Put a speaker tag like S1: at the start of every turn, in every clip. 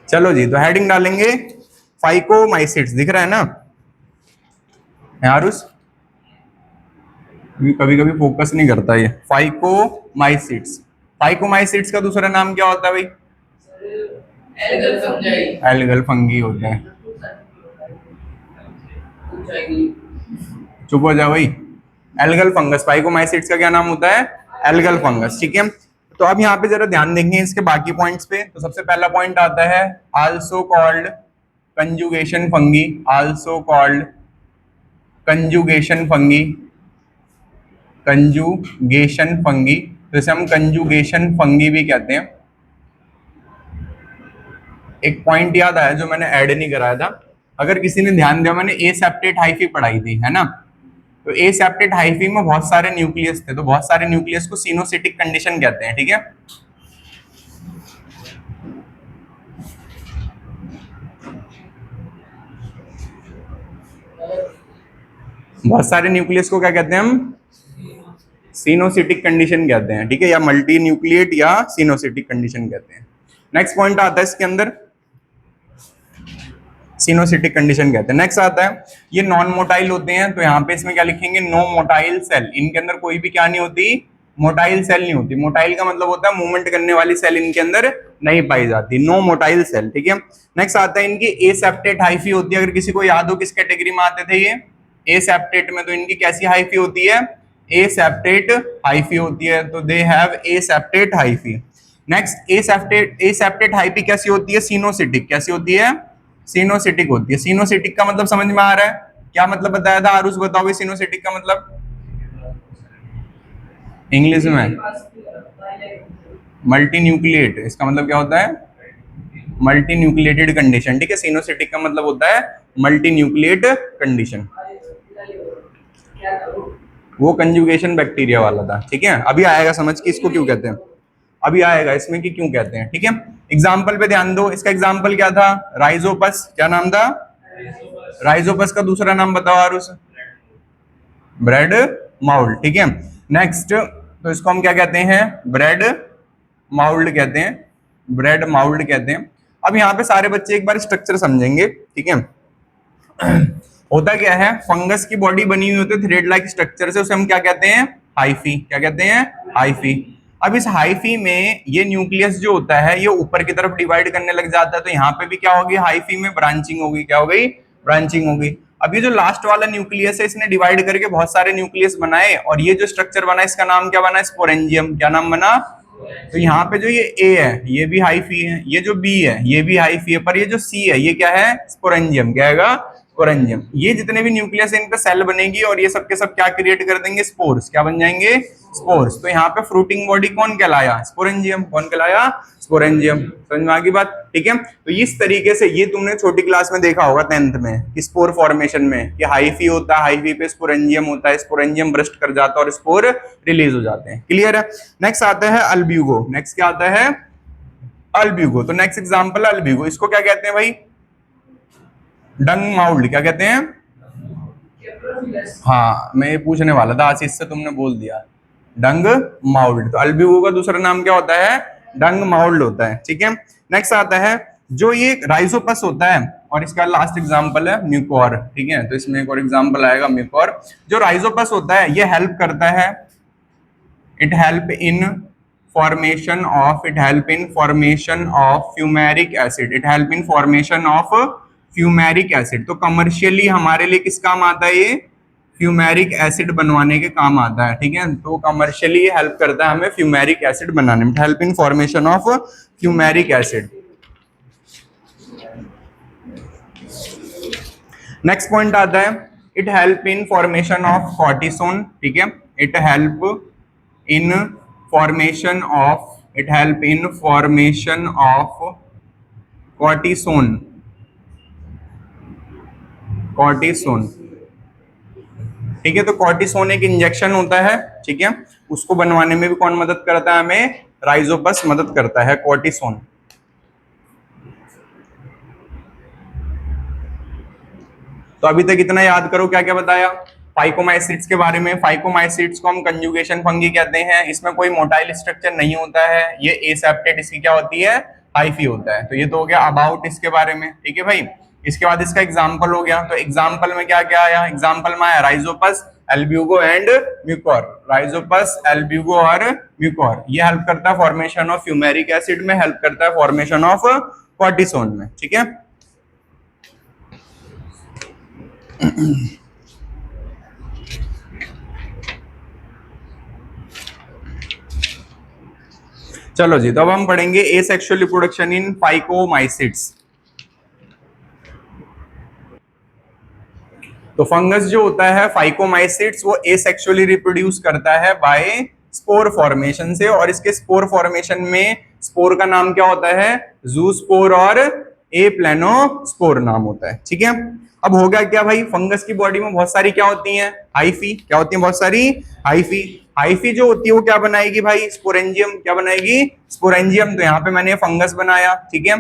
S1: चलो जी, तो हेडिंग डालेंगे फाइकोमाइसिट्स, दिख रहा है ना यारुस? कभी कभी फोकस नहीं करता ये। फाइकोमाइसिट्स, फाइकोमाइसिट्स का दूसरा नाम क्या होता है भाई? Algal fungi. एल्गल फंगी होता है। चुप हो जाओ भाई। एल्गल फंगस, फाइकोमाइसिट्स का क्या नाम होता है? एल्गल फंगस, ठीक है। तो अब यहाँ पे जरा ध्यान देंगे इसके बाकी पॉइंट्स पे। तो सबसे पहला पॉइंट आता है also called conjugation fungi, also called conjugation fungi, conjugation fungi, तो इसे हम कंजुगेशन फंगी भी कहते हैं। एक पॉइंट याद आया जो मैंने ऐड नहीं कराया था, अगर किसी ने ध्यान दिया, मैंने एसेप्टेट हाइफी पढ़ाई थी, है ना? तो एसेप्टेट हाइफी में बहुत सारे न्यूक्लियस थे, तो बहुत सारे न्यूक्लियस को सिनोसिटिक कंडीशन कहते हैं, ठीक है। बहुत सारे न्यूक्लियस को क्या कहते हैं हम? सिनोसिटिक कंडीशन कहते हैं, ठीक है, या मल्टी न्यूक्लिएट या सिनोसिटिक कंडीशन कहते हैं। नेक्स्ट पॉइंट आता है इसके अंदर, सिनोसिटिक कंडीशन कहते हैं। नेक्स्ट आता है ये नॉन मोटाइल होते हैं, तो यहाँ पे इसमें क्या लिखेंगे? No motile cell. इनके अंदर कोई भी क्या नहीं होती? मोटाइल सेल नहीं होती। मोटाइल का मतलब होता है मूवमेंट करने वाली सेल इनके अंदर नहीं पाई जाती, नो मोटाइल सेल, ठीक है। नेक्स्ट आता है इनकी एसेप्टेट हाइफी होती है। अगर किसी को याद हो किस कैटेगरी में आते थे ये एसेप्टेट में, तो इनकी कैसी हाइफी होती है? एसेप्टेट हाइफी होती है, तो they have aseptate hyphae. Next aseptate hyphae कैसी होती है? सिनोसिटिक। कैसी होती है? सिनोसिटिक होती है। सिनोसिटिक का मतलब समझ में आ रहा है? क्या मतलब बताया था आरुष? बताओ भाई, सिनोसिटिक का मतलब इंग्लिश में मल्टी न्यूक्लिएट। इसका मतलब क्या होता है? मल्टी न्यूक्लिएटेड कंडीशन, ठीक है। सिनोसिटिक का मतलब होता है मल्टी न्यूक्लिएट कंडीशन। वो कंजुगेशन बैक्टीरिया वाला था, ठीक है। अभी आएगा समझ कि इसको क्यों कहते हैं, अभी आएगा इसमें कि क्यों कहते हैं, ठीक है। एग्जाम्पल पे ध्यान दो। इसका एग्जाम्पल क्या था? राइजोपस। क्या नाम था? राइजोपस का दूसरा नाम बताओ आरुष? ब्रेड माउल्ड, ठीक है। नेक्स्ट, तो इसको हम क्या कहते हैं? ब्रेड माउल्ड कहते हैं, ब्रेड माउल्ड कहते हैं। अब यहाँ पे सारे बच्चे एक बार स्ट्रक्चर समझेंगे, ठीक है। होता क्या है? फंगस की बॉडी बनी हुई होती है थ्रेड लाइक स्ट्रक्चर से, उसे हम क्या कहते हैं? हाइफी। क्या कहते हैं? हाइफी। अब इस हाइफी में ये न्यूक्लियस जो होता है ये ऊपर की तरफ डिवाइड करने लग जाता है, तो यहाँ पे भी क्या होगी? हाइफी में ब्रांचिंग होगी। क्या हो गई? ब्रांचिंग होगी। अब ये जो लास्ट वाला न्यूक्लियस है इसने डिवाइड करके बहुत सारे न्यूक्लियस बनाए, और ये जो स्ट्रक्चर बना इसका नाम क्या बना? स्पोरेंजियम। क्या नाम बना? तो यहाँ पे जो ये ए है ये भी हाइफी है, ये जो बी है ये भी हाइफी है, पर ये जो सी है ये क्या है? स्पोरेंजियम। क्या है? स्पोरेंजियम। ये जितने भी न्यूक्लियस है इन पे सेल बनेगी, और ये सब के सब क्या क्रिएट कर देंगे? स्पोर्स। क्या बन जाएंगे? स्पोर्स। तो यहाँ पे फ्रूटिंग बॉडी कौन कहलाया? स्पोरेंजियम। कौन कहलाया? स्पोरेंजियम। समझ में आ गई बात, ठीक है। तो इस तरीके से ये तुमने छोटी क्लास में देखा होगा 10th में कि स्पोर फॉर्मेशन में कि हाइफी होता है, हाइफी पे स्पोरेंजियम होता है, स्पोरेंजियम ब्रस्ट कर जाता है और स्पोर रिलीज हो जाते हैं। क्लियर है? नेक्स्ट आता है अल्ब्यूगो। नेक्स्ट क्या आता है? अल्ब्यूगो। तो नेक्स्ट एग्जांपल अल्ब्यूगो। इसको क्या कहते हैं भाई? डंग माउल्ड। क्या कहते हैं? हाँ, मैं ये पूछने वाला था, आशीष से तुमने बोल दिया डंग माउल्ड। तो अल्ब्यूगो का दूसरा नाम क्या होता है? डंग माउल्ड होता है, ठीक है। नेक्स्ट आता है जो ये राइजोपस होता है, और इसका लास्ट एग्जांपल है म्यूकोर, ठीक है। तो इसमें एक और एग्जांपल आएगा म्यूकोर। जो राइजोपस होता है ये हेल्प करता है, it help in formation of fumaric acid. It help in formation of fumaric acid. तो कमर्शियली हमारे लिए किस काम आता है ये? फ्यूमेरिक एसिड बनवाने के काम आता है, ठीक है। तो कमर्शियली हेल्प करता है हमें फ्यूमेरिक एसिड बनाने में। Help in formation of fumaric acid. Next point आता है it help in formation of cortisone, ठीक है। It help in formation of cortisone. ठीक है। तो कॉर्टिसोन एक इंजेक्शन होता है, ठीक है। उसको बनवाने में भी कौन मदद करता है? हमें राइजोपस मदद करता है, कॉर्टिसोन। तो अभी तक इतना याद करो क्या क्या बताया फाइकोमाइसिट्स के बारे में। फाइकोमाइसिट्स को हम कंजुगेशन फंगी कहते हैं। इसमें कोई मोटाइल स्ट्रक्चर नहीं होता है, ये एसेप्टेट इसकी क्या होती है? हाइफी होता है। तो ये तो हो गया अबाउट इसके बारे में, ठीक है भाई। इसके बाद इसका एग्जाम्पल हो गया, तो एग्जाम्पल में क्या क्या आया, एग्जाम्पल में आया Rhizopus, Albugo and Mucor. Rhizopus, Albugo और म्यूकोर ये हेल्प करता है फॉर्मेशन ऑफ फ्यूमेरिक एसिड में, हेल्प करता है फॉर्मेशन ऑफ कॉर्टिसोन में, ठीक है। चलो जी, तो अब हम पढ़ेंगे एसेक्सुअल रिप्रोडक्शन इन फाइकोमाइसिट्स। तो फंगस जो होता है फाइकोमाइसिट्स वो एसेक्सुअली रिप्रोड्यूस करता है बाय स्पोर फॉर्मेशन से, और इसके स्पोर फॉर्मेशन में स्पोर का नाम क्या होता है, जूस्पोर और ए प्लेनोस्पोर नाम होता है, ठीक है। अब हो गया क्या भाई, फंगस की बॉडी में बहुत सारी क्या होती हैं, हाइफी, क्या होती है, बहुत सारी हाइफी। हाइफी जो होती है वो क्या बनाएगी भाई, स्पोरेंजियम, क्या बनाएगी, स्पोरेंजियम। तो यहाँ पे मैंने फंगस बनाया, ठीक है।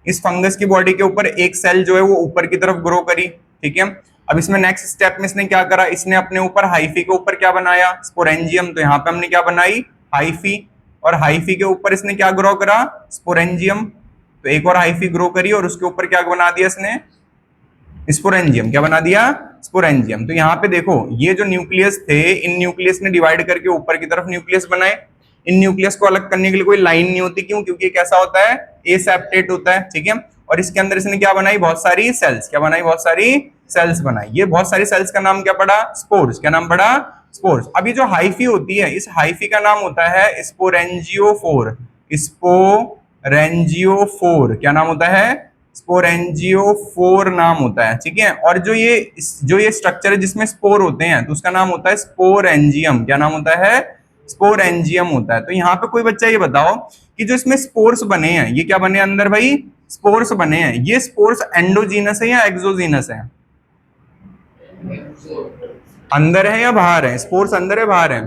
S1: इस फंगस की बॉडी के ऊपर एक सेल जो है वो ऊपर की तरफ ग्रो करी, ठीक है। अब इसमें नेक्स्ट स्टेप में इसने क्या करा, इसने अपने ऊपर हाइफी के ऊपर क्या बनाया, स्पोरेंजियम। तो यहाँ पे हमने क्या बनाई, हाइफी, और हाइफी के ऊपर इसने क्या ग्रो करा, स्पोरेंजियम। तो एक और हाइफी ग्रो करी और उसके ऊपर क्या बना दिया इसने, स्पोरेंजियम। क्या बना दिया, स्पोरेंजियम। तो यहाँ पे देखो ये जो न्यूक्लियस थे, इन न्यूक्लियस ने डिवाइड करके ऊपर की तरफ न्यूक्लियस बनाए। इन न्यूक्लियस को अलग करने के लिए कोई लाइन नहीं होती, क्यों, क्योंकि कैसा होता है, एसेप्टेट होता है, ठीक है। और इसके अंदर इसने क्या बनाई, बहुत सारी सेल्स, क्या बनाई, बहुत सारी सेल्स बनाई। ये बहुत सारी सेल्स का नाम क्या पड़ा, स्पोर्स। क्या नाम पड़ा, स्पोर्स। अभी जो हाइफी होती है, इस हाइफी का नाम होता है स्पोरेंजियोफोर। स्पोरेंजियोफोर क्या नाम होता है, स्पोरेंजियोफोर नाम होता है, ठीक है। और जो ये स्ट्रक्चर है जिसमें स्पोर होते हैं, तो उसका नाम होता है स्पोरेंजियम। क्या नाम होता है, स्पोरेंजियम होता है। तो यहाँ पे कोई बच्चा ये बताओ कि जो इसमें स्पोर्स बने हैं, ये क्या बने अंदर भाई, स्पोर्स बने हैं। ये स्पोर्स एंडोजीनस है या एक्सोजीनस है, अंदर है या बाहर है, स्पोर्स अंदर है बाहर है,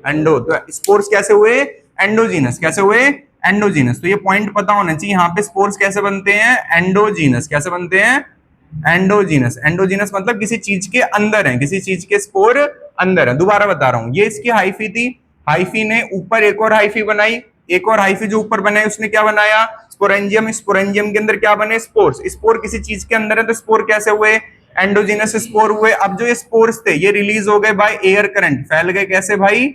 S1: एंडो। तो स्पोर्स कैसे हुए, एंडोजीनस। कैसे हुए, एंडोजीनस। तो ये पॉइंट पता होना चाहिए, यहाँ पे स्पोर्स कैसे बनते हैं, एंडोजीनस। कैसे बनते हैं, एंडोजीनस। एंडोजीनस मतलब किसी चीज के अंदर है, किसी चीज के स्पोर अंदर है। दोबारा बता रहा हूं, ये इसकी हाइफी थी, हाइफी ने ऊपर एक और हाइफी बनाई, एक और हाइफी जो ऊपर बनाई उसने क्या बनाया, स्पोरेंजियम। स्पोरेंजियम के अंदर क्या बने, स्पोर्स। स्पोर किसी चीज के अंदर है, तो स्पोर कैसे हुए, एंडोजीनस स्पोर हुए। अब जो ये स्पोर्स थे ये रिलीज हो गए बाय एयर करंट, फैल गए कैसे भाई,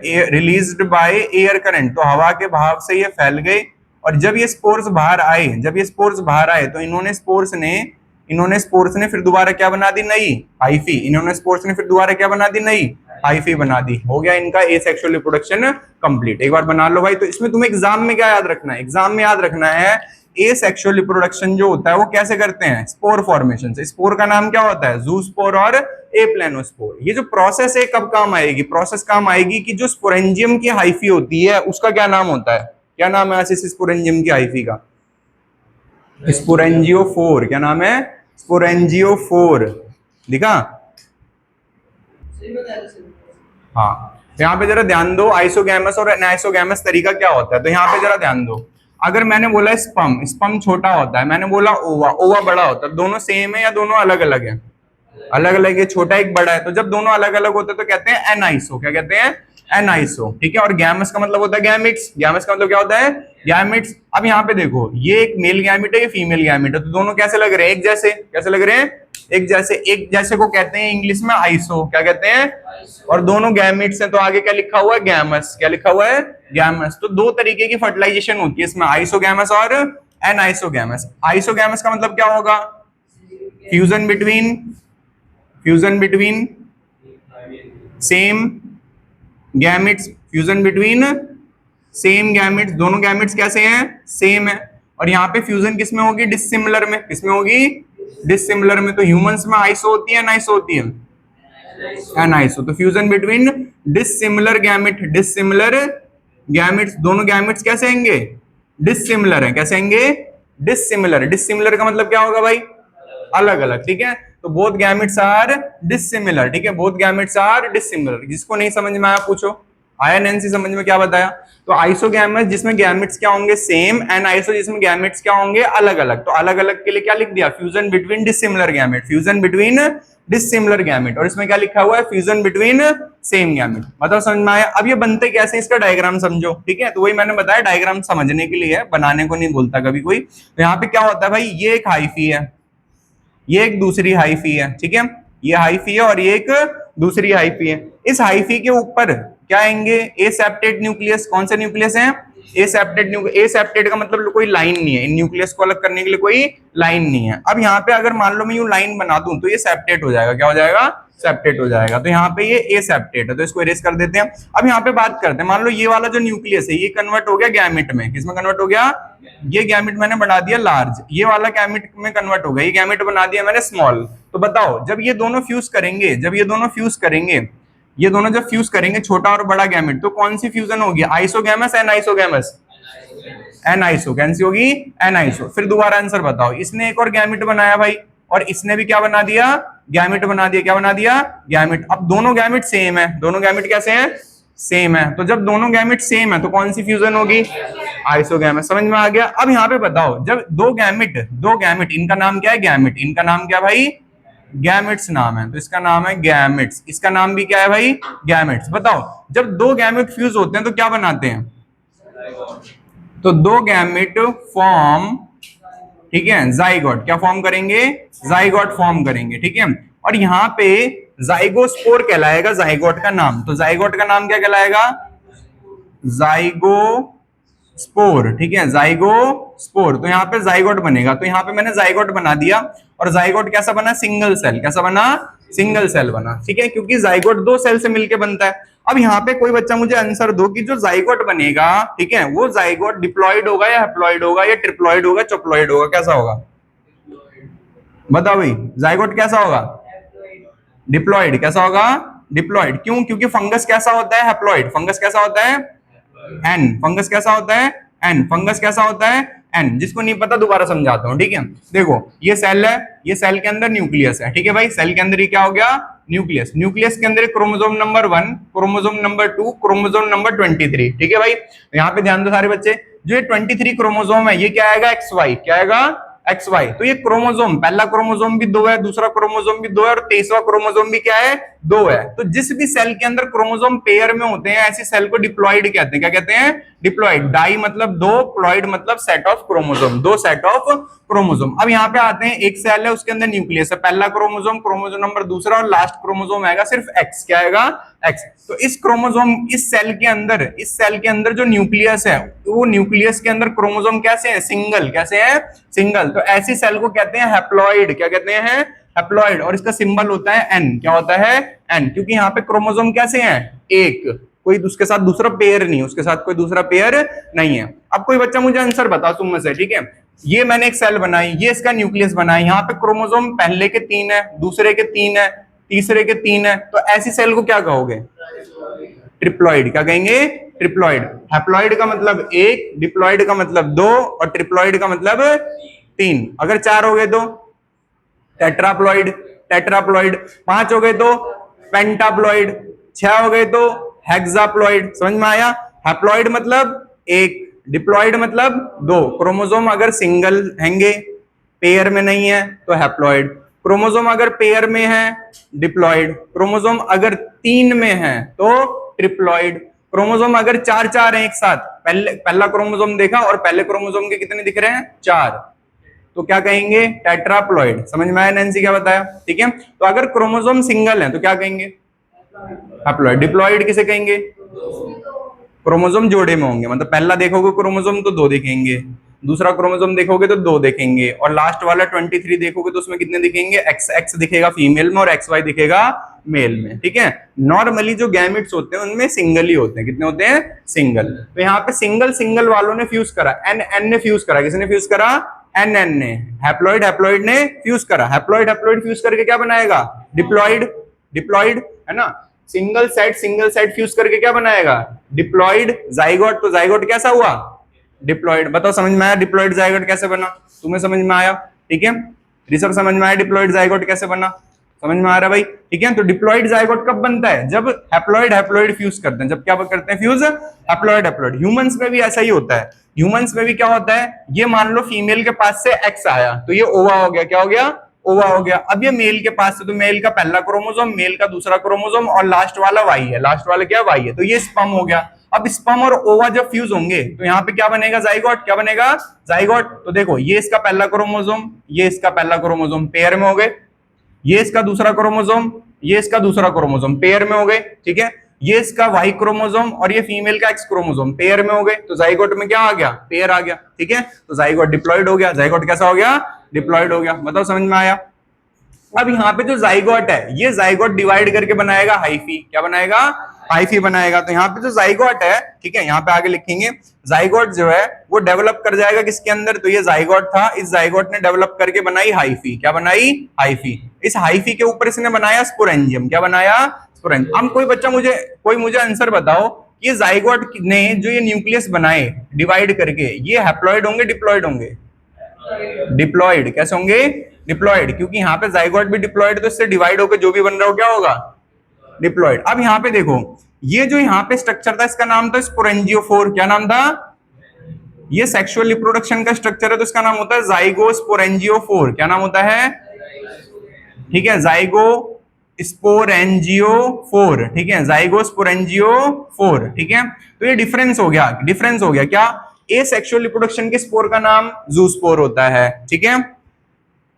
S1: रिलीज्ड बाय एयर करंट। तो हवा के बहाव से ये फैल गए। और जब ये स्पोर्स बाहर आए, जब ये स्पोर्स बाहर आए, तो इन्होंने स्पोर्स ने फिर दोबारा क्या बना दी, नई हाइफी। इन्होंने स्पोर्स ने फिर दोबारा क्या बना दी, नई हाइफी बना दी। हो गया इनका एसेक्सुअल रिप्रोडक्शन कंप्लीट। एक बार बना लो भाई। तो इसमें तुम्हें एग्जाम में क्या याद रखना है, एग्जाम में याद रखना है एसेक्सुअल रिप्रोडक्शन जो होता है वो कैसे करते हैं, स्पोर फॉर्मेशन से। स्पोर का नाम क्या होता है, जूस्पोर और एप्लेनोस्पोर। ये जो प्रोसेस है कब काम आएगी, प्रोसेस काम आएगी कि जो स्पोरेंजियम की हाइफी होती है उसका क्या नाम होता है, क्या नाम है स्पोरेंजियम की हाइफी का, स्पोरेंजियोफोर। क्या नाम है, स्पोरेंजियोफोर। दिखा, हाँ। तो यहाँ पे जरा ध्यान दो, आइसोगैमस और एनाइसोगैमस तरीका क्या होता है। तो यहाँ पे जरा ध्यान दो, अगर मैंने बोला स्पम, स्पम छोटा होता है, मैंने बोला ओवा, ओवा बड़ा होता है, दोनों सेम है या दोनों अलग अलग है, अलग अलग है, छोटा एक बड़ा है। तो जब दोनों अलग अलग होते हैं तो कहते हैं एनाइसो। क्या कहते हैं, एनाइसो, ठीक है। और गैमस का मतलब होता है गैमिट्स। गैमस का मतलब क्या होता है, गैमिट्स। अब यहाँ पे देखो ये एक मेल गैमिट है, ये फीमेल गैमिट है, तो दोनों कैसे लग रहे हैं, एक जैसे। कैसे लग रहे हैं, एक जैसे। एक जैसे को कहते हैं इंग्लिश में आइसो। क्या कहते हैं, और दोनों गैमिट्स हैं, तो आगे क्या लिखा हुआ है, गैमस। क्या लिखा हुआ है, गैमस। तो दो तरीके की फर्टिलाइजेशन होती है इसमें, आइसोगैमस और एनाइसोगैमस। आइसोगैमस का मतलब क्या होगा, fusion between same gametes, fusion between same gametes. दोनों गैमिट्स कैसे हैं, सेम है। और यहाँ पे फ्यूजन किसमें होगी, डिसिमिलर में। किसमें होगी, डिसिमिलर में। तो ह्यूमंस में आइसो होती है, एनाइसो होती है, एनाइसो। तो fusion between dissimilar gamete, dissimilar gametes. दोनों गैमिट्स कैसे आएंगे, डिसिमिलर है। कैसे आएंगे, डिसिमिलर। डिसिमिलर का मतलब क्या होगा भाई, अलग अलग, ठीक है। तो बोथ गैमेट्स आर डिसिमिलर, ठीक है, बोथ गैमेट्स आर डिसिमिलर। जिसको नहीं समझ में आया पूछो, आया नैन्सी समझ में क्या बताया? तो आइसोगैमस जिसमें गैमेट्स क्या होंगे सेम, एंड आइसो जिसमें गैमेट्स क्या होंगे अलग अलग। तो अलग अलग के लिए क्या लिख दिया? Fusion between dissimilar gamete, fusion between dissimilar gamete. और इसमें क्या लिखा हुआ है? Fusion between same gamete. मतलब समझ में आया? अब ये बनते कैसे, इसका डायग्राम समझो, ठीक है? तो वही मैंने बताया, डायग्राम समझने के लिए है, बनाने को नहीं बोलता कभी कोई। तो यहाँ पे क्या होता है भाई, ये एक हाइफी है, ये एक दूसरी हाइफी है, ठीक है? ये हाइफी है और ये एक दूसरी हाइफी है। इस हाइफी के ऊपर क्या आएंगे? ए सेप्टेट न्यूक्लियस। कौन से न्यूक्लियस हैं? ए सेप्टेट न्यूक्लियस। ए सेप्टेट का मतलब कोई लाइन नहीं है, इन न्यूक्लियस को अलग करने के लिए कोई लाइन नहीं है। अब यहाँ पे अगर मान लो मैं यूं लाइन बना दूं तो ये सेप्टेट हो जाएगा। क्या हो जाएगा? सेप्टेट हो जाएगा। तो यहाँ पे ये ए सेप्टेट है, तो इसको इरेज कर देते हैं। अब यहाँ पे बात करते हैं, मान लो ये वाला जो न्यूक्लियस है ये कन्वर्ट हो गया गैमेट में। किसमें कन्वर्ट हो गया? ये गैमेट मैंने बना दिया लार्ज, ये वाला गैमेट में कन्वर्ट हो गया, ये गैमेट बना दिया मैंने स्मॉल। तो बताओ जब ये दोनों फ्यूज करेंगे, जब ये दोनों फ्यूज करेंगे, ये दोनों जब फ्यूज करेंगे छोटा और बड़ा गैमेट, तो कौन सी फ्यूजन होगी? Isogamous, anisogamous? एनाइसो। कौन सी होगी? एनाइसो। फिर दोबारा आंसर बताओ। इसने एक और गैमेट बनाया भाई, और इसने भी क्या बना दिया? गैमेट बना दिया। क्या बना दिया? गैमेट। अब दोनों गैमेट सेम है, दोनों गैमेट कैसे हैं? सेम है। तो जब दोनों गैमेट सेम है तो कौन सी फ्यूजन होगी? आइसोगैमस। समझ में आ गया? अब यहाँ पे बताओ, जब दो गैमेट, इनका नाम क्या है? गैमेट। इनका नाम क्या भाई? गैमेट्स नाम है, तो इसका नाम है गैमेट्स। इसका नाम भी क्या है भाई? गैमेट्स। बताओ जब दो गैमेट फ्यूज होते हैं तो क्या बनाते हैं? तो दो गैमेट फॉर्म, ठीक है, जाइगोट। क्या फॉर्म करेंगे? जाइगोट फॉर्म करेंगे, ठीक है? और यहाँ पे जाइगोस्पोर कहलाएगा जाइगोट का नाम। तो जाइगोट का नाम क्या कहलाएगा? जाइगोस्पोर, ठीक है, जाइगोस्पोर। तो यहाँ पे जाइगोट बनेगा। तो यहाँ पे मैंने जाइगोट बना दिया, और जाइगोट कैसा बना? Single cell. कैसा बना? सिंगल सेल बना, ठीक है, क्योंकि जाइगोट दो सेल से मिलकर बनता है। अब यहाँ पे कोई बच्चा मुझे आंसर दो कि जो जाइगोट बनेगा, ठीक है, वो जाइगोट डिप्लॉइड होगा या हैप्लॉइड होगा या ट्रिप्लॉइड होगा, चोप्लॉइड होगा, कैसा होगा? बताओ भाई, जाइगोट कैसा होगा? डिप्लॉइड। कैसा होगा? डिप्लॉइड। क्यों? क्योंकि फंगस कैसा होता है? हैप्लॉइड। फंगस कैसा होता है? एन। फंगस कैसा होता है? एन। फंगस कैसा होता है? एन। जिसको नहीं पता दोबारा समझाता हूं, ठीक है? देखो ये सेल है, ये सेल के अंदर न्यूक्लियस है, ठीक है भाई? सेल के अंदर ये क्या हो गया? न्यूक्लियस। न्यूक्लियस के अंदर chromosome number 1, chromosome number 2, chromosome number 23, ठीक है भाई? यहाँ पे ध्यान दो सारे बच्चे, जो ये 23 क्रोमोसोम है ये क्या आएगा? X Y. क्या आएगा? X Y. तो ये क्रोमोसोम, पहला क्रोमोसोम भी 2 है, दूसरा क्रोमोसोम भी 2 है, और 23वां क्रोमोसोम भी क्या है? 2 है। तो जिस भी सेल के अंदर क्रोमोसोम पेयर में होते हैं, ऐसी सेल को डिप्लॉइड कहते हैं। क्या कहते हैं? डिप्लॉइड। डाई मतलब दो, प्लॉइड मतलब सेट ऑफ क्रोमोसोम, दो सेट ऑफ क्रोमोसोम। अब यहाँ पे आते हैं, एक सेल है उसके अंदर न्यूक्लियस है, पहला क्रोमोसोम, क्रोमोसोम नंबर दूसरा, और लास्ट क्रोमोसोम आएगा सिर्फ एक्स। क्या आएगा? एक्स। तो इस क्रोमोसोम, इस सेल के अंदर जो न्यूक्लियस है, वो न्यूक्लियस के अंदर क्रोमोसोम कैसे है? सिंगल। कैसे है? सिंगल। तो ऐसी सेल को कहते हैं हैप्लॉइड। क्या कहते हैं? हैप्लॉइड। और इसका सिंबल होता है एन। क्या होता है? एन। क्योंकि यहाँ पे क्रोमोसोम कैसे हैं? एक, कोई उसके साथ दूसरा पेयर नहीं, उसके साथ कोई दूसरा पेयर नहीं है। अब कोई बच्चा मुझे आंसर बता तुम में से, ठीक है? ये मैंने एक सेल बनाई, ये इसका न्यूक्लियस बनाया, यहाँ पे क्रोमोसोम पहले के 3 है, दूसरे के 3 है, तीसरे के 3 है, तो ऐसी सेल को क्या कहोगे? ट्रिप्लॉइड। क्या कहेंगे? ट्रिप्लॉइड। हैप्लॉइड का मतलब एक, डिप्लॉइड का मतलब 2, और ट्रिप्लॉइड का मतलब 3। अगर 4 हो गए तो टेट्राप्लॉइड। टेट्राप्लॉइड। 5 हो गए तो पेंटाप्लॉइड। 6 हो गए तो हेक्साप्लॉइड। समझ में आया? हैप्लॉइड मतलब एक, डिप्लॉइड मतलब 2। क्रोमोसोम अगर सिंगल हैंगे, पेयर में नहीं है, तो हैप्लॉइड। क्रोमोसोम अगर पेयर में है, डिप्लॉइड। क्रोमोसोम अगर 3 में है तो ट्रिप्लॉइड। क्रोमोसोम अगर 4 हैं एक साथ, पहला क्रोमोसोम देखा और पहले क्रोमोसोम के कितने दिख रहे हैं? 4, तो क्या कहेंगे? टेट्राप्लॉइड। समझ में आया नैन्सी क्या बताया? ठीक है। तो अगर क्रोमोसोम सिंगल है तो क्या कहेंगे? हैप्लॉइड। डिप्लॉइड किसे कहेंगे? क्रोमोसोम जोड़े में होंगे, मतलब पहला देखोगे क्रोमोसोम तो 2 दिखेंगे, दूसरा क्रोमोसोम देखोगे तो 2 दिखेंगे, और लास्ट वाला 23 देखोगे तो उसमें कितने दिखेंगे? एक्स। एक्स दिखेगा फीमेल में और एक्स वाई दिखेगा मेल में, ठीक है? नॉर्मली जो गैमेट्स होते हैं उनमें सिंगल ही होते हैं। कितने होते हैं? सिंगल। तो यहाँ पे सिंगल सिंगल वालों ने फ्यूज करा, एन एन ने फ्यूज करा। किसने फ्यूज करा? एन एन ने। हैप्लॉइड हैप्लॉइड ने फ्यूज करा। हैप्लॉइड हैप्लॉइड फ्यूज करके क्या बनाएगा? डिप्लॉइड। डिप्लॉइड है ना? सिंगल साइड फ्यूज करके क्या बनाएगा? डिप्लॉइड। जाइगोट, तो जाइगोट कैसा हुआ? डिप्लॉइड। बताओ समझ में आया डिप्लॉइड जाइगोट कैसे बना? तुम्हें समझ में आया? ठीक है। ऋषभ समझ में आया डिप्लॉइड जाइगोट कैसे बना? समझ में आ रहा है भाई? ठीक है, तो डिप्लॉइड जाइगोट कब बनता है? जब हैप्लॉइड हैप्लॉइड फ्यूज करते हैं। जब क्या करते हैं? Fuse haploid haploid. ह्यूमंस में भी ऐसा ही होता है। ह्यूमंस में भी क्या होता है, ये मान लो फीमेल के पास से एक्स आया तो ये ओवा हो गया। क्या हो गया? ओवा हो गया। अब ये मेल के पास से, तो मेल का पहला क्रोमोसोम, मेल का दूसरा क्रोमोसोम और लास्ट वाला वाई है। लास्ट वाला क्या? वाई है। तो ये स्पर्म हो गया। अब स्पर्म और ओवा जब फ्यूज होंगे तो यहाँ पे क्या बनेगा? जाइगोट। क्या बनेगा? जाइगोट। तो देखो, ये इसका पहला क्रोमोसोम, ये इसका पहला क्रोमोसोम पेयर में हो गए, ये इसका दूसरा क्रोमोसोम, ये इसका दूसरा क्रोमोसोम पेयर में हो गए। ठीक है, ये इसका वाई क्रोमोसोम और ये फीमेल का एक्स क्रोमोसोम पेयर में हो गए। तो जाइगोट में क्या आ गया? पेयर आ गया। ठीक है, तो जाइगोट डिप्लॉइड हो गया। जाइगोट कैसा हो गया? डिप्लॉइड हो गया। मतलब समझ में आया? अब यहाँ पे जो जाइगोट है, ये जाइगोट डिवाइड करके बनाएगा हाइफी। क्या बनाएगा? हाइफी बनाएगा। तो यहाँ पे जो जाइगोट है, ठीक है, यहाँ पे आगे लिखेंगे, जाइगोट जो है वो डेवलप कर जाएगा किसके अंदर? तो ये जाइगोट था, इस जाइगोट ने डेवलप करके बनाई हाइफी। क्या बनाई? हाइफी। इस हाइफी के ऊपर इसने बनाया स्पोरेंजियम। क्या बनाया? स्पोरेंजियम। अब कोई मुझे आंसर बताओ, ये जाइगोट ने जो ये न्यूक्लियस बनाए डिवाइड करके, ये हैप्लॉइड होंगे डिप्लॉइड होंगे? डिप्लॉइड। कैसे होंगे? डिप्लॉइड, क्योंकि यहाँ पे जाइगोट भी डिप्लॉइड, तो इससे डिवाइड होकर जो भी बन रहा हो क्या होगा? डिप्लॉइड। अब यहाँ पे देखो, ये जो यहाँ पे स्ट्रक्चर था इसका नाम था स्पोरेंजियोफोर। क्या नाम था? ये सेक्सुअल रिप्रोडक्शन का स्ट्रक्चर है तो इसका नाम होता है जाइगोस्पोरेंजियोफोर। क्या नाम होता है? ठीक है, जाइगोस्पोरेंजियोफोर। ठीक है, जाइगोस्पोरेंजियोफोर। ठीक है, तो ये डिफरेंस हो गया। डिफरेंस हो गया क्या? ए सेक्सुअल रिप्रोडक्शन के स्पोर का नाम जूस्पोर होता है। ठीक है,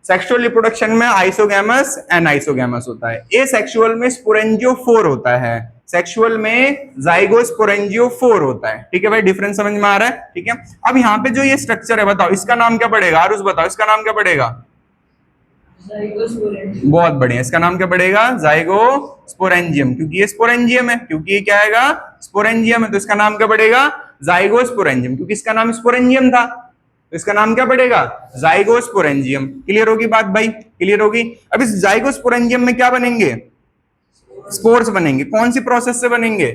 S1: सेक्सुअल रिप्रोडक्शन में आइसोगैमस एंड आइसोगैमस होता है। ए सेक्सुअल में स्पोरेंजियोफोर होता है, सेक्सुअल में जाइगोस्पोरेंजियोफोर होता है। ठीक है भाई, डिफरेंस समझ में आ रहा है? ठीक है, अब यहाँ पे जो ये स्ट्रक्चर है, बताओ इसका नाम क्या पड़ेगा? आरुष बताओ इसका नाम क्या पड़ेगा? बहुत बढ़िया, इसका नाम क्या पड़ेगा? जाइगोस्पोरेंजियम, क्योंकि ये स्पोरेंजियम है, क्योंकि ये क्या आएगा? स्पोरेंजियम है, तो इसका नाम क्या पड़ेगा? जाइगोस्पोरेंजियम, क्योंकि इसका नाम स्पोरेंजियम था तो इसका नाम क्या पड़ेगा? जाइगोस्पोरेंजियम। क्लियर होगी बात भाई? क्लियर होगी? अब इस जाइगोस्पोरेंजियम में क्या बनेंगे? स्पोर्स बनेंगे। कौन सी प्रोसेस से बनेंगे?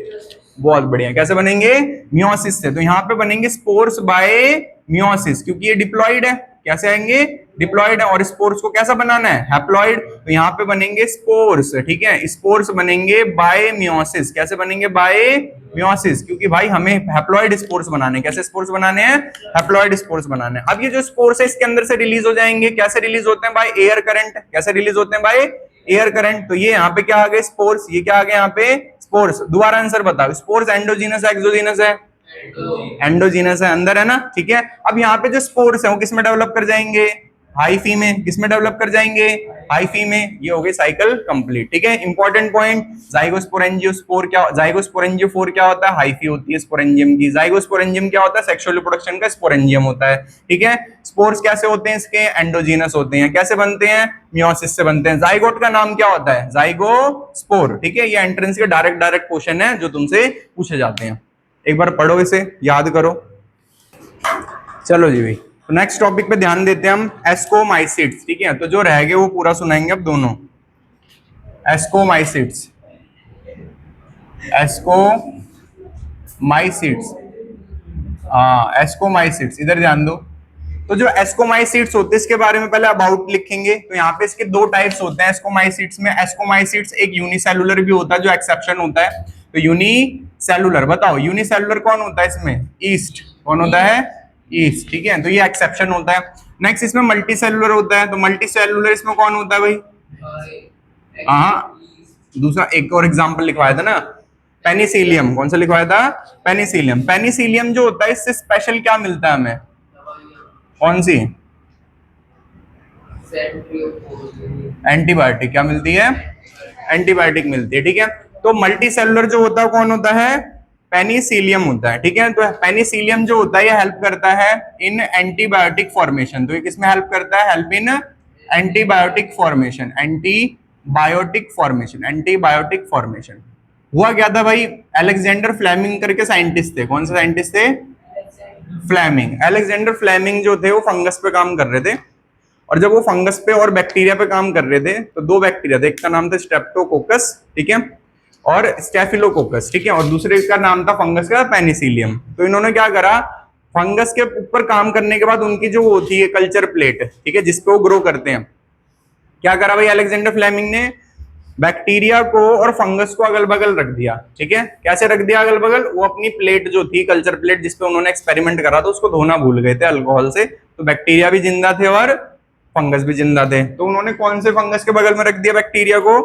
S1: बहुत बढ़िया, कैसे बनेंगे? मियोसिस से। तो यहाँ पे बनेंगे स्पोर्स बाय मियोसिस, क्योंकि ये डिप्लॉइड है। कैसे आएंगे? डिप्लॉइड है, और स्पोर्स को कैसा बनाना है? हैप्लॉइड। तो यहाँ पे बनेंगे स्पोर्स। ठीक है, स्पोर्स बनेंगे बाय मियोसिस। कैसे बनेंगे? बाय मियोसिस, क्योंकि भाई हमें हैप्लॉइड स्पोर्स बनाने हैं। कैसे स्पोर्स बनाने हैं? हैप्लॉइड स्पोर्स बनाने हैं। अब ये जो स्पोर्स है इसके अंदर से रिलीज हो जाएंगे। कैसे रिलीज होते हैं? By air current. कैसे रिलीज होते हैं? By air current. तो ये यहाँ पे क्या आ गए? स्पोर्स। ये क्या आ गए? यहाँ पे स्पोर्स। दोबारा आंसर बताओ, स्पोर्स एंडोजीनस है एक्सोजीनस है? एंडोजीनस है, अंदर है ना। ठीक है, अब यहाँ पे जो स्पोर्स है वो किसमें डेवलप कर जाएंगे? हाइफी में। किसमें डेवलप कर जाएंगे? हाइफी में। ये हो गई साइकिल कंप्लीट। ठीक है, इंपॉर्टेंट पॉइंट, जाइगोस्पोरेंजियोस्पोर क्या, जाइगोस्पोरेंजियोफोर क्या होता है? हाइफी होती है स्पोरेंजियम की। जाइगोस्पोरेंजियम क्या होता है? सेक्सुअल रिप्रोडक्शन का स्पोरेंजियम होता है। ठीक है, स्पोर्स कैसे होते हैं इसके? एंडोजीनस होते हैं। कैसे बनते हैं? मियोसिस से बनते हैं। जाइगोट का नाम क्या होता है? जाइगोस्पोर। ठीक है, ये एंट्रेंस के डायरेक्ट क्वेश्चन है जो तुमसे पूछे जाते हैं। एक बार पढ़ो, इसे याद करो। चलो जी भाई, तो नेक्स्ट टॉपिक पे ध्यान देते हैं हम, एस्कोमाइसिट्स। ठीक है, तो जो रह गए वो पूरा सुनाएंगे अब दोनों। एस्कोमाइसिट्स, एस्कोमाइसिट्स, हाँ एस्कोमाइसिट्स, इधर ध्यान दो। तो जो एस्कोमाइसिट्स होते हैं इसके बारे में पहले अबाउट लिखेंगे। तो यहाँ पे इसके दो टाइप्स होते हैं एस्कोमाइसिट्स में। एस्कोमाइसिट्स एक यूनिसेलुलर भी होता है जो एक्सेप्शन होता है। तो यूनिसेलुलर, बताओ यूनिसेलुलर कौन होता है इसमें? ईस्ट। कौन होता है? ईस्ट। ठीक है, तो ये एक्सेप्शन होता है। नेक्स्ट इसमें मल्टी सेलुलर होता है। तो मल्टी सेलुलर इसमें कौन होता है भाई? हाँ, दूसरा एक और एग्जांपल लिखवाया था ना, पेनिसिलियम। कौन सा लिखवाया था? पेनिसिलियम। पेनिसिलियम जो होता है इससे स्पेशल क्या मिलता है हमें? कौन सी? एंटीबायोटिक। क्या मिलती है? एंटीबायोटिक मिलती है। ठीक है, तो मल्टी सेलुलर जो होता है कौन होता है? पेनिसिलियम होता है। ठीक है, तो पेनिसिलियम जो होता है ये हेल्प करता है इन एंटीबायोटिक फॉर्मेशन। तो ये किसमें हेल्प करता है? Help in antibiotic formation. Antibiotic formation, antibiotic formation. हुआ क्या था भाई? अलेक्जेंडर फ्लेमिंग करके साइंटिस्ट थे। कौन से साइंटिस्ट थे? फ्लेमिंग। अलेक्जेंडर फ्लेमिंग जो थे वो फंगस पे काम कर रहे थे, और जब वो फंगस पे और बैक्टीरिया पे काम कर रहे थे तो दो बैक्टीरिया थे, एक का नाम था स्ट्रेप्टोकोकस, ठीक है, और स्टेफिलोकोकस, ठीक है, और दूसरे का नाम था फंगस का पेनिसिलियम। तो इन्होंने क्या करा, फंगस के ऊपर काम करने के बाद उनकी जो होती है कल्चर प्लेट, ठीक है, जिसपे वो ग्रो करते हैं, क्या करा भाई अलेक्जेंडर फ्लेमिंग ने, बैक्टीरिया को और फंगस को अगल बगल रख दिया। ठीक है, कैसे रख दिया अगल बगल, वो अपनी प्लेट जो थी, कल्चर प्लेट जिसपे उन्होंने एक्सपेरिमेंट करा था, उसको धोना भूल गए थे अल्कोहल से, तो बैक्टीरिया भी जिंदा थे और फंगस भी जिंदा थे। तो उन्होंने कौन से फंगस के बगल में रख दिया बैक्टीरिया को,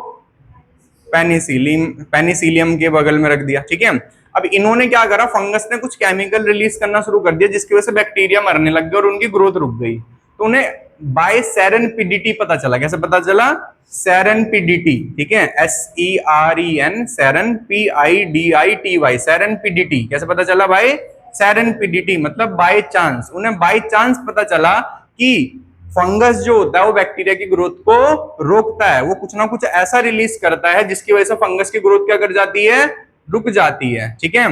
S1: पेनिसिलियम के बगल में रख दिया। ठीक है, अब इन्होंने क्या करा, फंगस ने कुछ केमिकल रिलीज करना शुरू कर दिया जिसकी वजह से बैक्टीरिया मरने लग गए और उनकी ग्रोथ रुक गई। तो उन्हें बाय सेरेनपिडिटी पता चला। कैसे पता चला, सेरेनपिडिटी। ठीक है, SEREN, सेरेन PIDITY, सेरेनपिडिटी। कैसे पता चला भाई, सेरेनपिडिटी मतलब बाय चांस। उन्हें बाय चांस पता चला कि फंगस जो होता है वो बैक्टीरिया की ग्रोथ को रोकता है, वो कुछ ना कुछ ऐसा रिलीज करता है जिसकी वजह से फंगस की ग्रोथ क्या कर जाती है, रुक जाती है। ठीक है,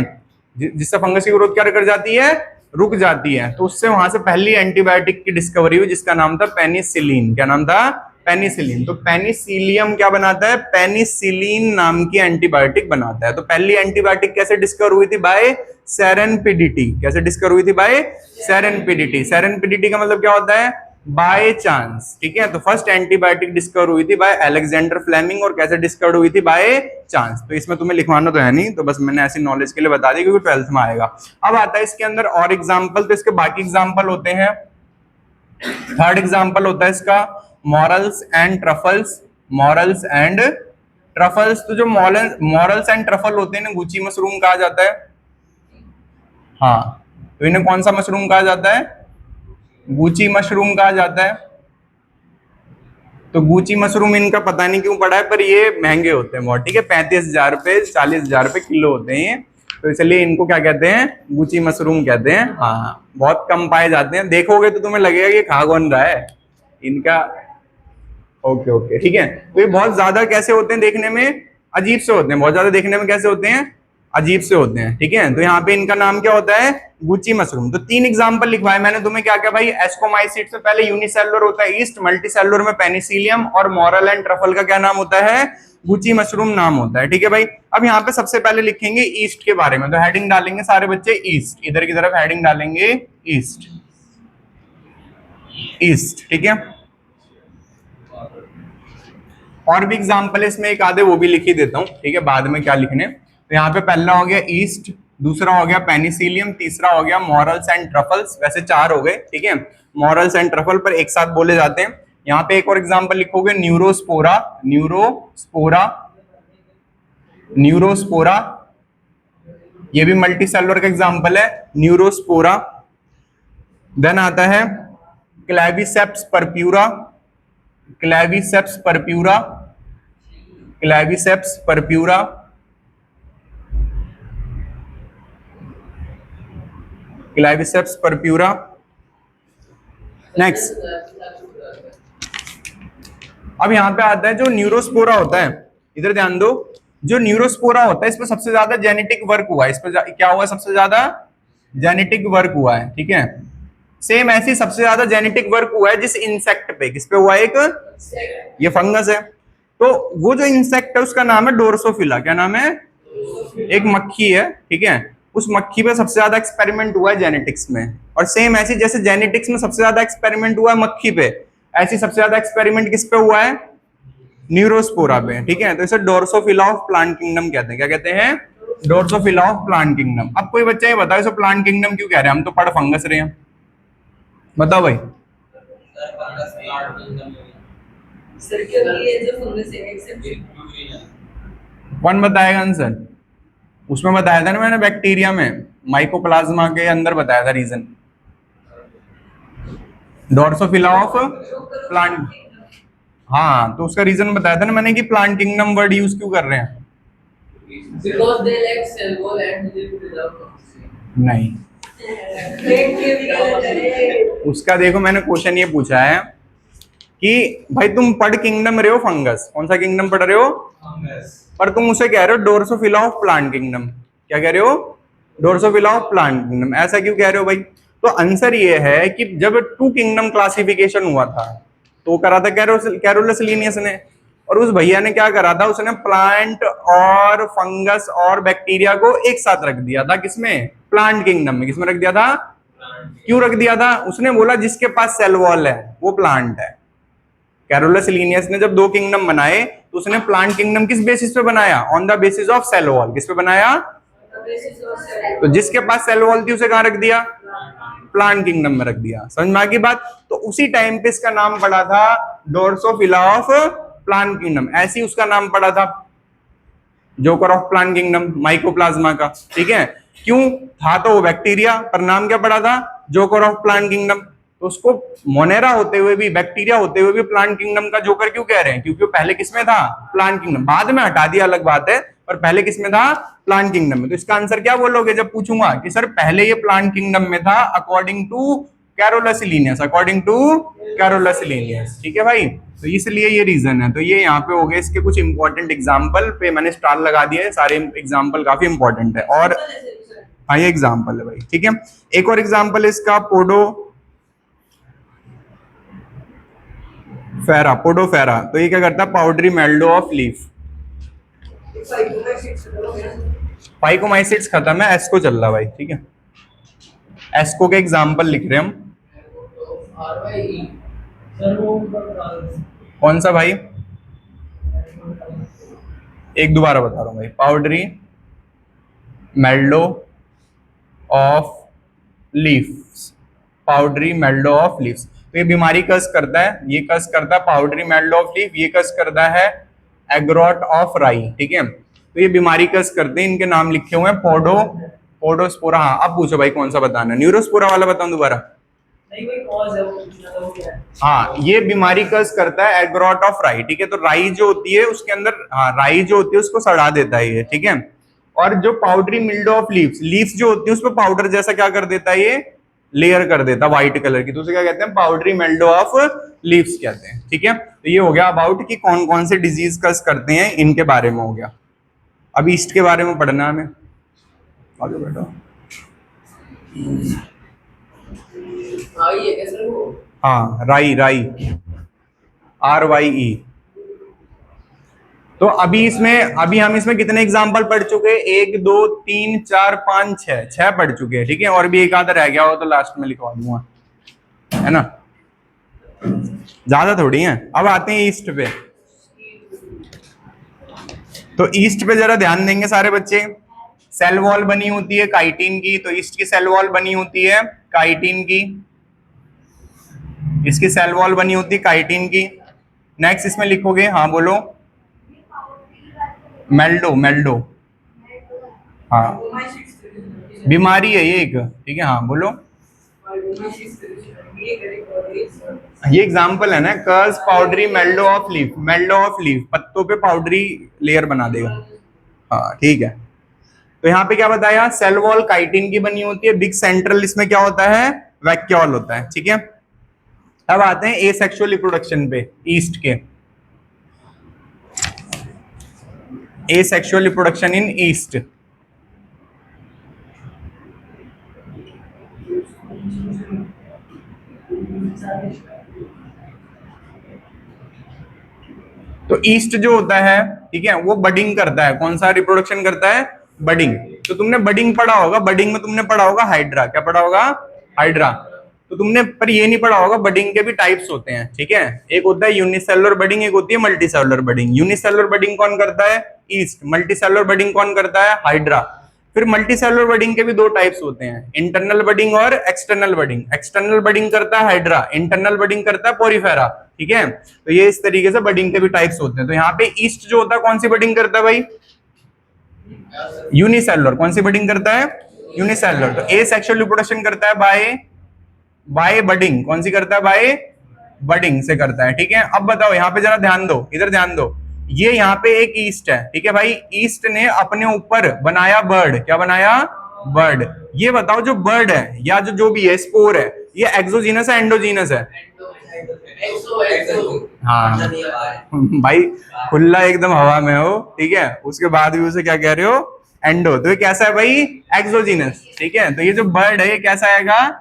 S1: जिससे फंगस की ग्रोथ क्या कर जाती है, रुक जाती है। तो उससे वहां से पहली एंटीबायोटिक की डिस्कवरी हुई जिसका नाम था पेनिसिलिन। क्या नाम था, पेनिसिलिन। तो पेनिसिलियम क्या बनाता है, पेनिसिलिन नाम की एंटीबायोटिक बनाता है। तो पहली एंटीबायोटिक कैसे डिस्कवर हुई थी, बाय सेरेनपिडिटी। कैसे डिस्कवर हुई थी, बाय सेरेनपिडिटी। सेरेनपिडिटी का मतलब क्या होता है, बाय चांस। ठीक है, तो फर्स्ट एंटीबायोटिक डिस्कवर हुई थी बाय अलेक्जेंडर फ्लेमिंग, और कैसे डिस्कवर हुई थी, बाय चांस। तो इसमें तुम्हें लिखवाना तो है नहीं, तो बस मैंने ऐसी नॉलेज के लिए बता दी क्योंकि 12th में आएगा। अब आता है इसके अंदर और एग्जाम्पल, तो इसके बाकी एग्जाम्पल होते हैं। थर्ड एग्जाम्पल होता है इसका morals and truffles. Morals and truffles, तो जो मॉरल्स एंड ट्रफल होते हैं ना, गुची मशरूम कहा जाता है। हाँ, तो इन्हें कौन सा मशरूम कहा जाता है, गुची मशरूम कहा जाता है। तो गुची मशरूम इनका पता नहीं क्यों पड़ा है, पर ये महंगे होते हैं बहुत। ठीक है, 35,000 रुपए 40,000 रुपए किलो होते हैं, तो इसलिए इनको क्या कहते हैं, गुची मशरूम कहते हैं। हाँ, बहुत कम पाए जाते हैं, देखोगे तो तुम्हें लगेगा कि खा कौन रहा है इनका। ओके ओके, ठीक है। तो ये बहुत ज्यादा कैसे होते हैं, देखने में अजीब से होते हैं, बहुत ज्यादा देखने में कैसे होते हैं, अजीब से होते हैं। ठीक है, तो यहाँ पे इनका नाम क्या होता है, गुची मशरूम। तो 3 एग्जांपल लिखवाए मैंने तुम्हें, क्या क्या भाई, एस्कोमाइसिट से पहले यूनिसेलुलर होता है ईस्ट, मल्टीसेलुलर में पेनिसिलियम, और मॉरल एंड ट्रफल का क्या नाम होता है, गुची मशरूम नाम होता है। ठीक है भाई, अब यहाँ पे सबसे पहले लिखेंगे ईस्ट के बारे में, तो हेडिंग डालेंगे सारे बच्चे ईस्ट, इधर की तरफ हेडिंग डालेंगे ईस्ट, ईस्ट। ठीक है, और भी एग्जाम्पल है इसमें एक आधे, वो भी लिख ही देता हूँ। ठीक है, बाद में क्या लिखने। तो यहाँ पे पहला हो गया ईस्ट, दूसरा हो गया पेनिसिलियम, तीसरा हो गया मॉरल्स एंड ट्रफल्स। वैसे 4 हो गए। ठीक है, मॉरल्स एंड ट्रफल पर एक साथ बोले जाते हैं। यहाँ पे एक और एग्जाम्पल लिखोगे, न्यूरोस्पोरा। न्यूरोस्पोरा, न्यूरोस्पोरा, ये भी मल्टी सेलुलर का एग्जाम्पल है, न्यूरोस्पोरा। देन आता है Claviceps purpura, Claviceps purpura, Claviceps purpura, Claviceps purpura. Next, अब यहां पे आता है जो न्यूरोस्पोरा होता है, इधर ध्यान दो। जो न्यूरोस्पोरा होता है, इस पे सबसे ज्यादा जेनेटिक वर्क हुआ है। इस पे क्या हुआ, सबसे ज्यादा जेनेटिक वर्क हुआ है। ठीक है, सेम ऐसी सबसे ज्यादा जेनेटिक वर्क हुआ है जिस इंसेक्ट पे, किस पे हुआ है, एक ये फंगस है। तो वो जो इंसेक्ट है उसका नाम है डोर्सोफिला। क्या नाम है, एक मक्खी है। ठीक है, उस मक्खी पे सबसे ज्यादा एक्सपेरिमेंट हुआ है जेनेटिक्स में। और सेम ऐसी जैसे जेनेटिक्स में सबसे ज्यादा एक्सपेरिमेंट हुआ है मक्खी पे, ऐसी सबसे ज्यादा एक्सपेरिमेंट किस पे हुआ है, न्यूरोस्पोरा पे। ठीक है, तो इसे डोर्सोफिला ऑफ प्लांट किंगडम कहते हैं। क्या कहते हैं, डोर्सोफिला ऑफ प्लांट किंगडम। अब कोई बच्चा ये बताओ इसे प्लांट किंगडम क्यों कह रहे हैं, हम तो पढ़ फंगस रहे हैं, बताओ भाई। कौन बताएगा आंसर, उसमें बताया था ना मैंने, बैक्टीरिया में माइकोप्लाज्मा के अंदर बताया था रीजन, डोर्सोफिला ऑफ प्लांट। हाँ, तो उसका रीजन बताया था ना मैंने कि प्लांट किंगडम वर्ड यूज क्यों कर रहे हैं,
S2: Because they lack cell wall and live without oxygen.
S1: नहीं, उसका देखो मैंने क्वेश्चन ये पूछा है कि भाई तुम पढ़ किंगडम रहे हो फंगस, कौन सा किंगडम पढ़ रहे हो, पर तुम उसे कह रहे हो डोर्सोफिला ऑफ प्लांट किंगडम। क्या कह रहे हो, डोर्सोफिला ऑफ प्लांट किंगडम, ऐसा क्यों कह रहे हो भाई। तो आंसर ये है कि जब 2 किंगडम क्लासिफिकेशन हुआ था तो करा था कैरोलस लिनियस ने, और उस भैया ने क्या करा था, उसने प्लांट और फंगस और बैक्टीरिया को एक साथ रख दिया था, किसमें, प्लांट किंगडम में। किसमें रख दिया था, क्यों रख दिया था, उसने बोला जिसके पास सेल वॉल है वो प्लांट है। कैरोलस लिनियस ने जब 2 किंगडम बनाए तो उसने प्लांट किंगडम किस बेसिस पे बनाया? On the basis of cell wall. किस पे बनाया? तो जिसके पास सेल वॉल थी उसे कहां रख दिया? प्लांट किंगडम में रख दिया। समझ में आ गई बात? तो उसी टाइम पे इसका नाम पड़ा था डोर्सोफिला ऑफ प्लांट किंगडम, ऐसी उसका नाम पड़ा था, joker of plant kingdom, mycoplasma का। ठीक है, क्यों था? तो वो बैक्टीरिया, पर नाम क्या पड़ा था? Joker of plant kingdom. तो उसको मोनेरा होते हुए भी, बैक्टीरिया होते हुए भी प्लांट किंगडम का जोकर क्यों कह रहे हैं? क्योंकि वो पहले किसमें था? Plant kingdom. बाद में हटा दिया, अलग बात है, पर पहले किसमें था? प्लांट किंगडम में। तो इसका आंसर क्या बोलोगे जब पूछूंगा कि सर पहले ये प्लांट किंगडम में था according to Carolus Linnaeus, according to Carolus Linnaeus. ठीक है भाई, तो इसलिए ये रीजन है। तो ये यहाँ पे हो गए इसके कुछ इंपॉर्टेंट एग्जाम्पल पे मैंने स्टार लगा दिया है, सारे एग्जाम्पल काफी इंपॉर्टेंट है। और हाँ, ये एग्जाम्पल है भाई। ठीक है, एक और एग्जाम्पल इसका पोडोफेरा। तो ये क्या करता है? Powdery mildew of leaf. Phycomycetes खत्म है, एस्को चल रहा भाई। ठीक है, एस्को के एग्जाम्पल लिख रहे हैं हम। कौन सा भाई? एक दोबारा बता रहा हूं भाई। Powdery mildew of leaves, powdery mildew of leaves. तो ये बीमारी कस करता है, ये कस करता है पाउडरी मेल्डो ऑफ लीफ, ये कस करता है एग्रोट ऑफ राई। ठीक है, तो ये बीमारी कस करते हैं, इनके नाम लिखे हुए हैं पोडोस्पोरा। हाँ, अब पूछो भाई कौन सा बताना? न्यूरोस्पोरा वाला बताऊं दोबारा?
S2: नहीं, कोई कॉज है, वो पूछना था, वो क्या है?
S1: हाँ, ये बीमारी कस करता है एग्रोट ऑफ राई। ठीक है, तो राई जो होती है उसके अंदर, हाँ, राई जो होती है उसको सड़ा देता है ये। ठीक है, और जो पाउडरी मिल्डो ऑफ लीव्स जो होती है उस पर पाउडर जैसा क्या कर देता है? ये लेयर कर देता है व्हाइट कलर की। तो उसे क्या कहते हैं? पाउडरी मेल्डो ऑफ लीव्स कहते हैं। ठीक है, तो ये हो गया अबाउट कि कौन कौन से डिजीज कस करते हैं, इनके बारे में हो गया। अब ईस्ट के बारे में पढ़ना है हमें। आगे बैठो।
S2: आई है क्या सर वो?
S1: हाँ, राई RYE। तो अभी हम इसमें कितने एग्जाम्पल पढ़ चुके हैं? 1 2 3 4 5 6 पढ़ चुके हैं। ठीक है, और भी एक आधा रह गया हो तो लास्ट में लिखवा दूंगा, है ना? ज्यादा थोड़ी है। अब आते हैं ईस्ट पे। तो ईस्ट पे जरा ध्यान देंगे सारे बच्चे। सेल वॉल बनी होती है काइटिन की, तो ईस्ट की सेल वॉल बनी होती है काइटिन की, इसकी सेल वॉल बनी होती है काइटिन की। नेक्स्ट इसमें लिखोगे, हाँ बोलो। मेल्डो, हाँ, बीमारी है ये एक। ठीक है, हाँ बोलो। ये एग्जाम्पल है ना, कर्स पाउडरी मेल्डो ऑफ लीफ, पत्तों पे पाउडरी लेयर बना देगा। हाँ ठीक है, तो यहाँ पे क्या बताया? सेल वॉल काइटिन की बनी होती है, बिग सेंट्रल इसमें क्या होता है? वैक्यूल होता है। ठीक है, अब आते हैं एसेक्सुअल रिप्रोडक्शन पे ईस्ट के। Asexual reproduction in east. तो ईस्ट जो होता है, ठीक है, वो बडिंग करता है। कौन सा रिप्रोडक्शन करता है? बडिंग। तो तुमने बडिंग पढ़ा होगा, बडिंग में तुमने पढ़ा होगा हाइड्रा। क्या पढ़ा होगा? हाइड्रा। तो तुमने पर ये नहीं पढ़ा होगा बडिंग के भी टाइप्स होते हैं। ठीक है, एक होता है यूनिसेलुलर बडिंग, एक होती है मल्टीसेलुलर बडिंग। यूनिसेलुलर बडिंग कौन करता है? ईस्ट। मल्टीसेलुलर बडिंग कौन करता है? हाइड्रा। फिर मल्टीसेलुलर बडिंग के भी 2 टाइप्स होते हैं, इंटरनल बडिंग और एक्सटर्नल बडिंग। एक्सटर्नल बडिंग करता है हाइड्रा, इंटरनल बडिंग करता है पोरीफेरा। ठीक है, तो ये इस तरीके से बडिंग के भी टाइप्स होते हैं। तो यहाँ पे ईस्ट जो होता है कौन सी बडिंग करता है भाई? यूनिसेलुलर। कौन सी बडिंग करता है? यूनिसेलुलर। तो ए सेक्सुअल रिप्रोडक्शन करता है बाय बडिंग। कौन सी करता है? बाय बडिंग से करता है। ठीक है, अब बताओ यहाँ पे जरा ध्यान दो, इधर ध्यान दो। ये यहाँ पे एक ईस्ट है, ठीक है भाई, ईस्ट ने अपने ऊपर बनाया बर्ड। क्या बनाया? बर्ड। ये बताओ जो बर्ड है या जो भी है स्पोर है, ये एक्सोजीनस है एंडोजीनस है? हाँ भाई, खुला एकदम हवा में हो, ठीक है, उसके बाद भी उसे क्या कह रहे हो? एंडो। तो ये कैसा है भाई? एक्सोजीनस। ठीक है, तो ये जो बर्ड है ये कैसा आएगा?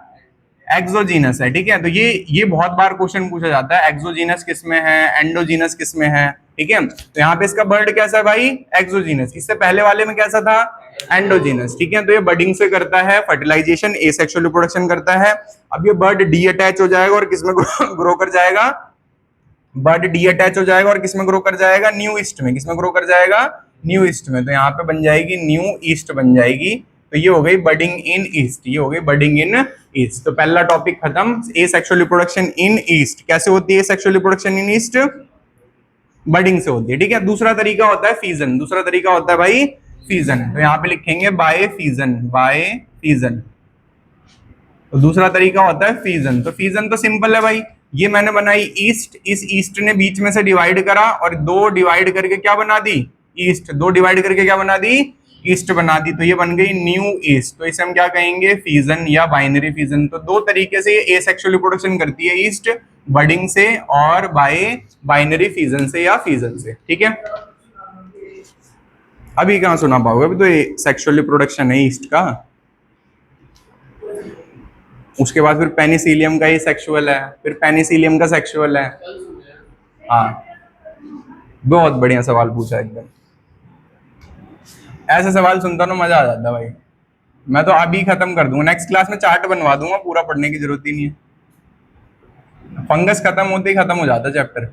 S1: एक्सोजीनस है। ठीक है, तो ये बहुत बार क्वेश्चन पूछा जाता है, एक्सोजीनस किसमें है, एंडोजीनस किसमें है। ठीक है, तो यहाँ पे इसका बर्ड कैसा है भाई? एक्सोजीनस। इससे पहले वाले में कैसा था? एंडोजीनस। ठीक है, तो ये बडिंग से करता है, फर्टिलाइजेशन, एसेक्सुअल रिप्रोडक्शन करता है। अब ये बर्ड डी अटैच हो जाएगा और किसमें ग्रो कर जाएगा? बड डी अटैच हो जाएगा और किसमें ग्रो कर जाएगा, न्यू ईस्ट में। किसमें ग्रो कर जाएगा, न्यू ईस्ट में। तो यहाँ पे बन जाएगी न्यू ईस्ट बन जाएगी। तो ये हो गई बडिंग इन ईस्ट, ये हो गई बडिंग इन ईस्ट। तो पहला टॉपिक खत्म, ए सेक्सुअल रिप्रोडक्शन इन ईस्ट। कैसे होती है sexual reproduction in east, budding से होती है, ठीक है। दूसरा तरीका होता है फीजन, दूसरा तरीका होता है भाई फीजन। तो यहाँ पे लिखेंगे बाय फीजन, बाय फीजन। तो दूसरा तरीका होता है फीजन। तो फीजन तो सिंपल है भाई, ये मैंने बनाई ईस्ट, इस ईस्ट ने बीच में से डिवाइड करा और दो डिवाइड करके क्या बना दी, ईस्ट। दो डिवाइड करके क्या बना दी, ईस्ट बना दी। तो ये बन गई न्यू ईस्ट। तो इसे हम क्या कहेंगे, फीजन या बाइनरी फीजन। तो दो तरीके से ये एसेक्सुअल रिप्रोडक्शन करती है, ईस्ट बडिंग से और बाय बाइनरी फीजन से या फीजन से, ठीक है। अभी कहाँ सुना पाओगे, अभी तो ये सेक्सुअल रिप्रोडक्शन है ईस्ट का। उसके बाद फिर पेनिसिलियम का ही सेक्सुअल है, फिर पेनिसिलियम का सेक्सुअल है। हाँ, बहुत बढ़िया सवाल पूछा एकदम। ऐसे सवाल सुनता ना मजा आ जाता भाई। मैं तो अभी खत्म कर दूंगा, नेक्स्ट क्लास में चार्ट बनवा दूंगा, पूरा पढ़ने की जरूरत ही नहीं है। फंगस खत्म होते ही खत्म हो जाता है चैप्टर।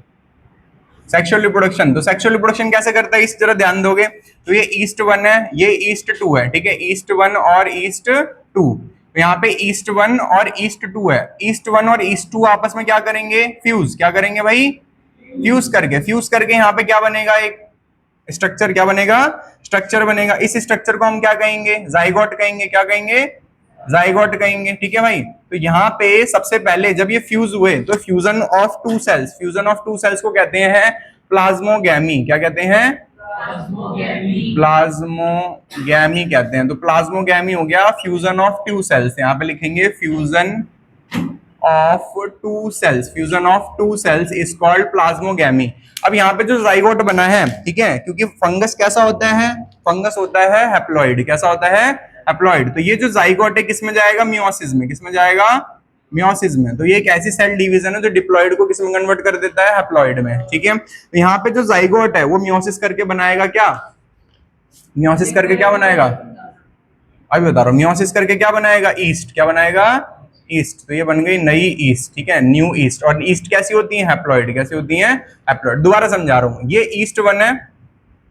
S1: सेक्सुअल रिप्रोडक्शन, तो सेक्सुअल रिप्रोडक्शन कैसे करता है, इस जरा ध्यान दोगे। तो ये ईस्ट 1 है, ये ईस्ट 2 है, ठीक है। ईस्ट 1 और ईस्ट 2। तो यहाँ पे ईस्ट 1 और ईस्ट 2 है। ईस्ट 1 और ईस्ट 2 आपस में क्या करेंगे, फ्यूज। क्या करेंगे भाई, फ्यूज करके यहाँ पे क्या बनेगा, एक स्ट्रक्चर। क्या बनेगा, स्ट्रक्चर बनेगा। इस स्ट्रक्चर को हम क्या कहेंगे, जाइगोट कहेंगे। क्या कहेंगे, जाइगोट कहेंगे, ठीक है भाई। तो यहाँ पे सबसे पहले जब ये फ्यूज हुए तो fusion of two cells, fusion of two cells को कहते हैं प्लाज्मोगैमी। क्या कहते हैं, प्लाज्मोगैमी कहते हैं। तो प्लाज्मोगैमी हो गया फ्यूजन ऑफ टू सेल्स। यहाँ पे लिखेंगे fusion of two cells, fusion of two cells is called plasmogamy. अब यहाँ पे जो जाइगोट बना है, ठीक है, क्योंकि फंगस कैसा होता है, फंगस होता है हैप्लॉइड। कैसा होता है, हैप्लॉइड। तो ये जो जाइगोट है किसमें जाएगा, मियोसिस में। किसमें जाएगा, मियोसिस में। तो ये एक ऐसी सेल डिवीजन है जो डिप्लॉइड को किसमें कन्वर्ट कर देता है, हैप्लॉइड में, ठीक है। तो यहाँ पे जो जाइगोट है वो मियोसिस करके बनाएगा क्या, मियोसिस करके क्या बनाएगा, अभी बता रहा हूँ। मियोसिस करके क्या बनाएगा, ईस्ट। क्या बनाएगा, ईस्ट। तो ये बन गई नई ईस्ट, ठीक है, न्यू ईस्ट। और ईस्ट कैसी होती है, हैप्लॉइड। कैसी होती है, हैप्लॉइड। दोबारा समझा रहा हूँ, ये ईस्ट 1 है,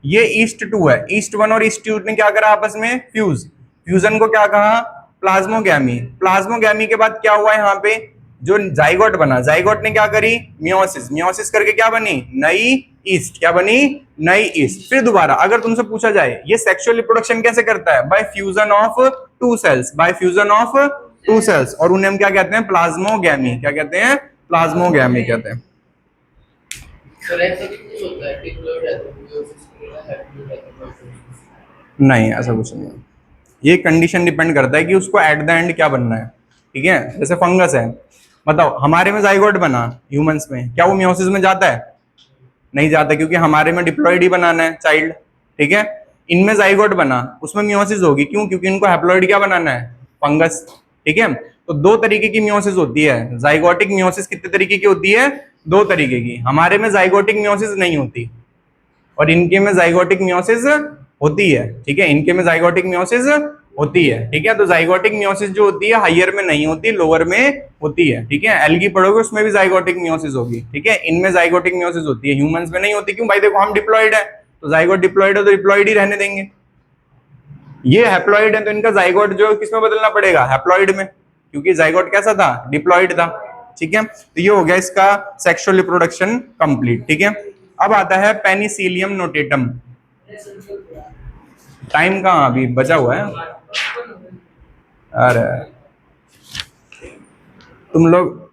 S1: ये ईस्ट 2 है। ईस्ट 1 और ईस्ट 2 ने क्या करा आपस में, फ्यूज। फ्यूजन को क्या कहा, प्लाज्मोगैमी। प्लाज्मोगैमी के बाद क्या हुआ, यहाँ पे जो जाइगोट बना, जाइगोट ने क्या करी, मियोसिस। मियोसिस करके क्या बनी, नई ईस्ट। क्या बनी, नई ईस्ट। फिर दोबारा अगर तुमसे पूछा जाए ये सेक्सुअल रिप्रोडक्शन कैसे करता है, by fusion of two cells, by fusion of two cells. और उन्हें हम क्या कहते हैं, प्लाज्मोगैमी। क्या कहते हैं, प्लाज्मोगैमी कहते हैं। नहीं, ऐसा कुछ नहीं है। ये कंडीशन डिपेंड करता है कि उसको एट द एंड क्या बनना है, ठीक है। जैसे फंगस है, बताओ हमारे में जाइगोट बना ह्यूमंस में, क्या वो मियोसिस में जाता है, नहीं जाता, क्योंकि हमारे में डिप्लॉइड ही बनाना है, चाइल्ड, ठीक है। इनमें जाइगोट बना, उसमें मियोसिस होगी, क्यों, क्योंकि इनको हैप्लॉइड क्या बनाना है, फंगस, ठीक है। तो दो तरीके की मियोसिस होती है। जाइगोटिक मियोसिस कितने तरीके की होती है, दो तरीके की। हमारे में जाइगोटिक मियोसिस नहीं होती और इनके में जाइगोटिक मियोसिस होती है, ठीक है। इनके में जाइगोटिक मियोसिस होती है, ठीक है। तो जाइगोटिक मियोसिस जो होती है हायर में नहीं होती, लोअर में होती है, ठीक है। एल्गी पढ़ोगे उसमें भी जाइगोटिक मियोसिस होगी, ठीक है। इनमें जाइगोटिक मियोसिस होती है, ह्यूमंस में नहीं होती। क्यों भाई, देखो हम डिप्लॉइड है, तो जाइगोट डिप्लॉइड है तो डिप्लॉइड ही रहने देंगे। ये हैप्लॉइड है तो इनका जाइगोट जो किसमें बदलना पड़ेगा, हैप्लॉइड में, क्योंकि जाइगोट कैसा था, डिप्लॉइड था, ठीक है। तो ये हो गया इसका सेक्सुअल रिप्रोडक्शन कंप्लीट, ठीक है। अब आता है पेनिसिलियम नोटेटम। टाइम कहाँ अभी बचा हुआ है, अरे तुम लोग